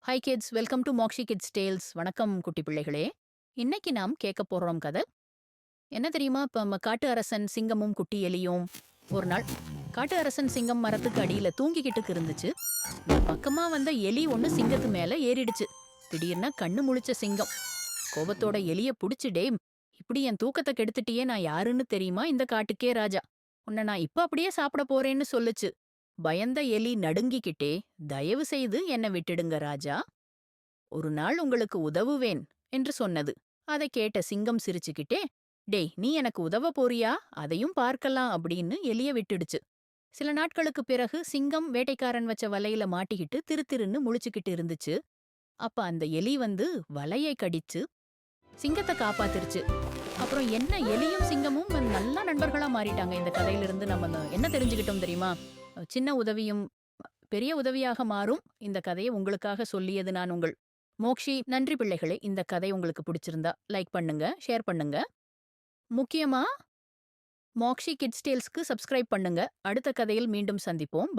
Hi kids, welcome to Mokshi kids tales. வணக்கம் குட்டி பிள்ளைகளே. இன்னைக்கு நாம் கேட்க போறோம் கதை. என்ன தெரியுமா? இப்ப நம்ம காட்டு அரசன் சிங்கமும் குட்டி எலியும். ஒரு நாள் காட்டு அரசன் சிங்கம் மரத்துக்கு அடியில தூங்கிக்கிட்டு இருந்துச்சு. இந்த பக்கமா வந்த எலி ஒண்ணு சிங்கத்து மேல ஏறிடுச்சு. திடீர்னு கண்ணு முழிச்ச சிங்கம் கோபத்தோட எலிய புடிச்சுடே, இப்படி என் தூக்கத்தை கெடுத்துட்டியே, நான் யாருன்னு தெரியுமா? இந்த காட்டுக்கே ராஜா. உன்னை நான் இப்ப அப்படியே சாப்பிட போறேன்னு சொல்லுச்சு. பயந்த எலி நடுங்கிக்கிட்டே, தயவு செய்து என்னை விட்டுடுங்க ராஜா, ஒரு நாள் உங்களுக்கு உதவுவேன் என்று சொன்னது. அதை கேட்ட சிங்கம் சிரிச்சுக்கிட்டே, டேய், நீ எனக்கு உதவ போறியா? அதையும் பார்க்கலாம் அப்படின்னு எலிய விட்டுடுச்சு. சில நாட்களுக்கு பிறகு சிங்கம் வேட்டைக்காரன் வச்ச வலையில மாட்டிக்கிட்டு திருன்னு முழிச்சுக்கிட்டு இருந்துச்சு. அப்ப அந்த எலி வந்து வலையை கடிச்சு சிங்கத்தை காப்பாத்திருச்சு. அப்புறம் என்ன, எலியும் சிங்கமும் நல்ல நண்பர்களா மாறிட்டாங்க. இந்த கதையிலிருந்து நம்ம என்ன தெரிஞ்சுக்கிட்டோம் தெரியுமா? சின்ன உதவியும் பெரிய உதவியாக மாறும். இந்த கதையை உங்களுக்காக சொல்லியது நான் உங்கள் மோக்ஷி. நன்றி பிள்ளைகளே. இந்த கதை உங்களுக்கு பிடிச்சிருந்தா லைக் பண்ணுங்க, ஷேர் பண்ணுங்க. முக்கியமா மோக்ஷி கிட்ஸ் டேல்ஸ்க்கு சப்ஸ்கிரைப் பண்ணுங்க. அடுத்த கதையில் மீண்டும் சந்திப்போம்.